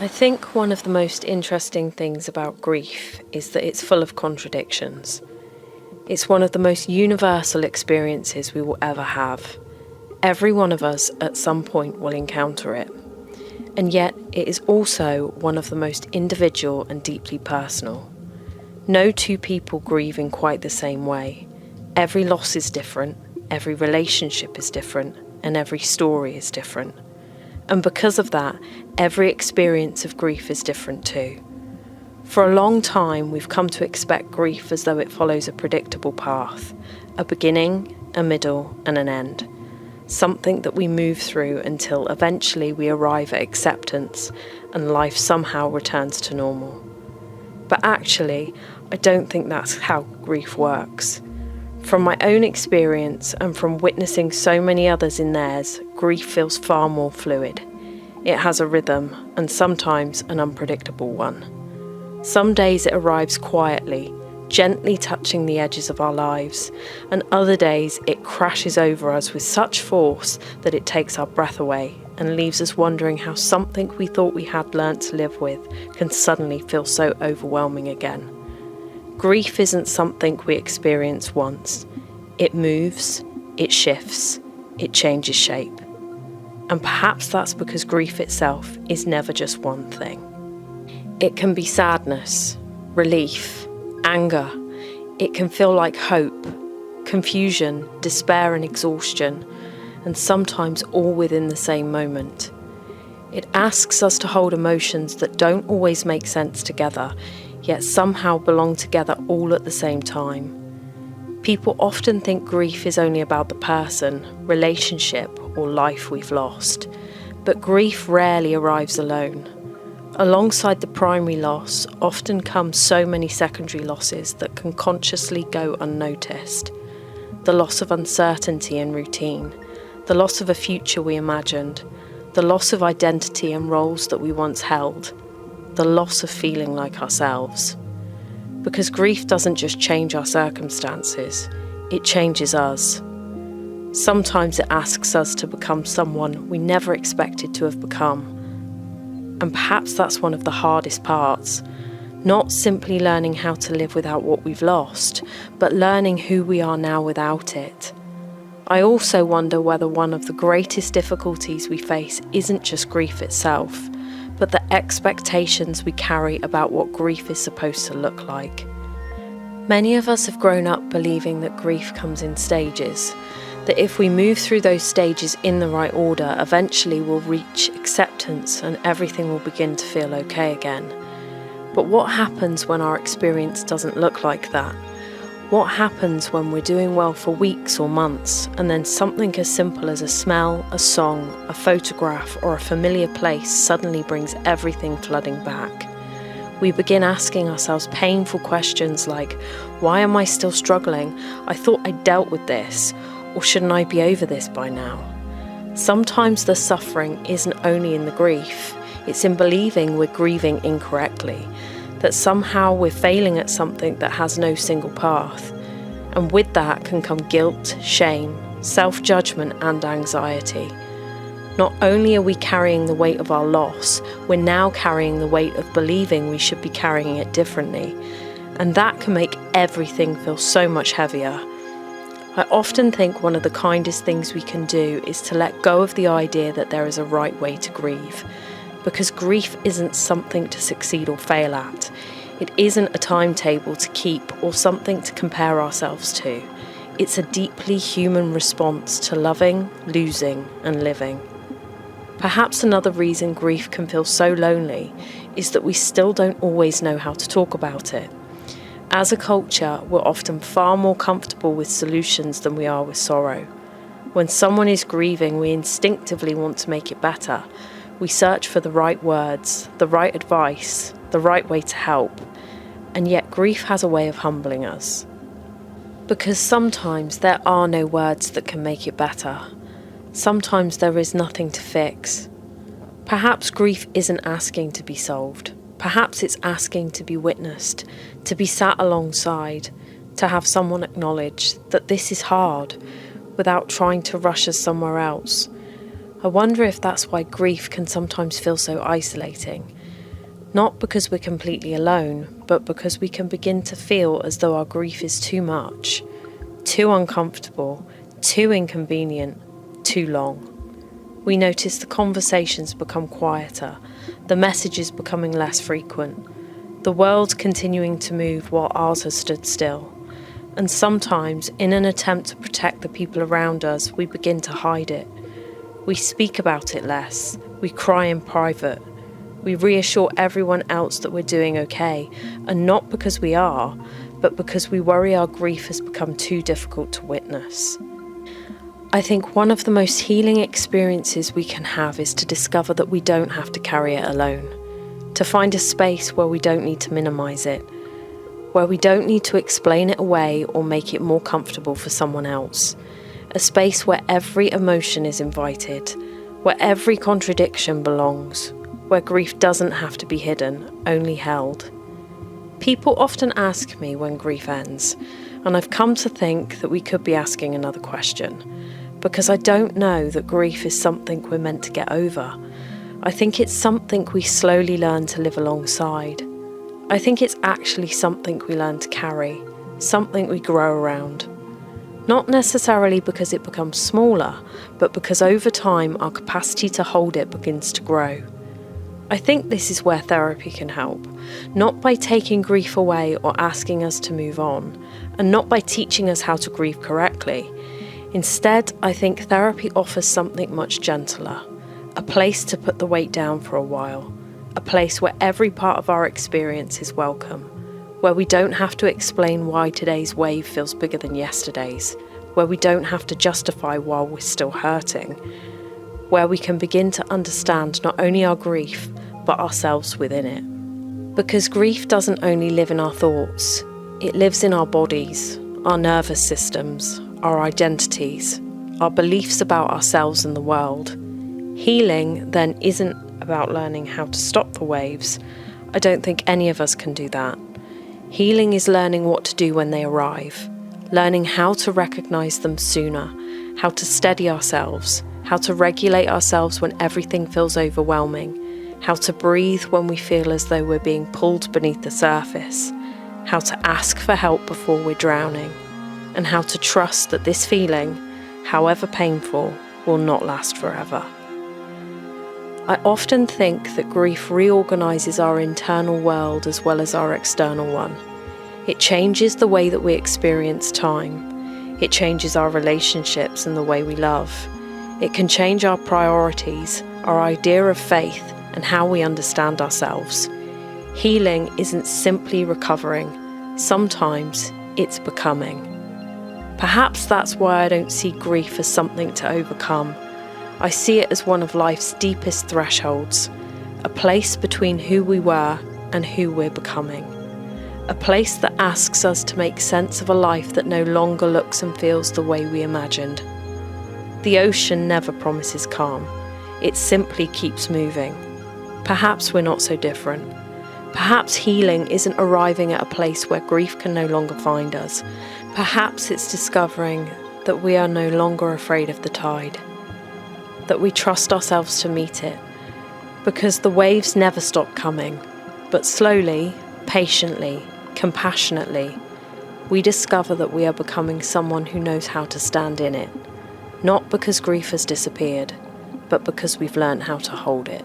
I think one of the most interesting things about grief is that it's full of contradictions. It's one of the most universal experiences we will ever have. Every one of us at some point will encounter it. And yet it is also one of the most individual and deeply personal. No two people grieve in quite the same way. Every loss is different, every relationship is different, and every story is different. And because of that, every experience of grief is different too. For a long time, we've come to expect grief as though it follows a predictable path, a beginning, a middle, and an end. Something that we move through until eventually we arrive at acceptance and life somehow returns to normal. But actually, I don't think that's how grief works. From my own experience and from witnessing so many others in theirs, grief feels far more fluid. It has a rhythm, and sometimes an unpredictable one. Some days it arrives quietly, gently touching the edges of our lives, and other days it crashes over us with such force that it takes our breath away and leaves us wondering how something we thought we had learnt to live with can suddenly feel so overwhelming again. Grief isn't something we experience once. It moves, it shifts, it changes shape. And perhaps that's because grief itself is never just one thing. It can be sadness, relief, anger. It can feel like hope, confusion, despair and exhaustion, and sometimes all within the same moment. It asks us to hold emotions that don't always make sense together, yet somehow belong together all at the same time. People often think grief is only about the person, relationship, or life we've lost, but grief rarely arrives alone. Alongside the primary loss often come so many secondary losses that can consciously go unnoticed. The loss of uncertainty and routine, the loss of a future we imagined, the loss of identity and roles that we once held, the loss of feeling like ourselves. Because grief doesn't just change our circumstances, it changes us. Sometimes it asks us to become someone we never expected to have become. And perhaps that's one of the hardest parts. Not simply learning how to live without what we've lost, but learning who we are now without it. I also wonder whether one of the greatest difficulties we face isn't just grief itself, but the expectations we carry about what grief is supposed to look like. Many of us have grown up believing that grief comes in stages, that if we move through those stages in the right order, eventually we'll reach acceptance and everything will begin to feel okay again. But what happens when our experience doesn't look like that? What happens when we're doing well for weeks or months, and then something as simple as a smell, a song, a photograph, or a familiar place suddenly brings everything flooding back? We begin asking ourselves painful questions like, why am I still struggling? I thought I dealt with this, or shouldn't I be over this by now? Sometimes the suffering isn't only in the grief, it's in believing we're grieving incorrectly, that somehow we're failing at something that has no single path. And with that can come guilt, shame, self-judgment and anxiety. Not only are we carrying the weight of our loss, we're now carrying the weight of believing we should be carrying it differently. And that can make everything feel so much heavier. I often think one of the kindest things we can do is to let go of the idea that there is a right way to grieve. Because grief isn't something to succeed or fail at. It isn't a timetable to keep or something to compare ourselves to. It's a deeply human response to loving, losing, and living. Perhaps another reason grief can feel so lonely is that we still don't always know how to talk about it. As a culture, we're often far more comfortable with solutions than we are with sorrow. When someone is grieving, we instinctively want to make it better. We search for the right words, the right advice, the right way to help, and yet grief has a way of humbling us. Because sometimes there are no words that can make it better. Sometimes there is nothing to fix. Perhaps grief isn't asking to be solved. Perhaps it's asking to be witnessed, to be sat alongside, to have someone acknowledge that this is hard, without trying to rush us somewhere else. I wonder if that's why grief can sometimes feel so isolating, Not because we're completely alone, but because we can begin to feel as though our grief is too much, too uncomfortable, too inconvenient, too long. We notice the conversations become quieter, the messages becoming less frequent, the world continuing to move while ours has stood still. And sometimes, in an attempt to protect the people around us, we begin to hide it. We speak about it less, we cry in private, we reassure everyone else that we're doing okay, and not because we are, but because we worry our grief has become too difficult to witness. I think one of the most healing experiences we can have is to discover that we don't have to carry it alone, to find a space where we don't need to minimise it, where we don't need to explain it away or make it more comfortable for someone else, a space where every emotion is invited, where every contradiction belongs, where grief doesn't have to be hidden, only held. People often ask me when grief ends, and I've come to think that we could be asking another question, because I don't know that grief is something we're meant to get over. I think it's something we slowly learn to live alongside. I think it's actually something we learn to carry, something we grow around. Not necessarily because it becomes smaller, but because over time our capacity to hold it begins to grow. I think this is where therapy can help, not by taking grief away or asking us to move on, and not by teaching us how to grieve correctly. Instead, I think therapy offers something much gentler, a place to put the weight down for a while, a place where every part of our experience is welcome, where we don't have to explain why today's wave feels bigger than yesterday's, where we don't have to justify while we're still hurting, where we can begin to understand not only our grief, but ourselves within it. Because grief doesn't only live in our thoughts, it lives in our bodies, our nervous systems, our identities, our beliefs about ourselves and the world. Healing then isn't about learning how to stop the waves. I don't think any of us can do that. Healing is learning what to do when they arrive, learning how to recognise them sooner, how to steady ourselves, how to regulate ourselves when everything feels overwhelming, how to breathe when we feel as though we're being pulled beneath the surface, how to ask for help before we're drowning, and how to trust that this feeling, however painful, will not last forever. I often think that grief reorganises our internal world as well as our external one. It changes the way that we experience time. It changes our relationships and the way we love. It can change our priorities, our idea of faith, and how we understand ourselves. Healing isn't simply recovering. Sometimes it's becoming. Perhaps that's why I don't see grief as something to overcome. I see it as one of life's deepest thresholds, a place between who we were and who we're becoming. A place that asks us to make sense of a life that no longer looks and feels the way we imagined. The ocean never promises calm. It simply keeps moving. Perhaps we're not so different. Perhaps healing isn't arriving at a place where grief can no longer find us. Perhaps it's discovering that we are no longer afraid of the tide, that we trust ourselves to meet it, because the waves never stop coming, but slowly, patiently, compassionately, we discover that we are becoming someone who knows how to stand in it, not because grief has disappeared, but because we've learned how to hold it.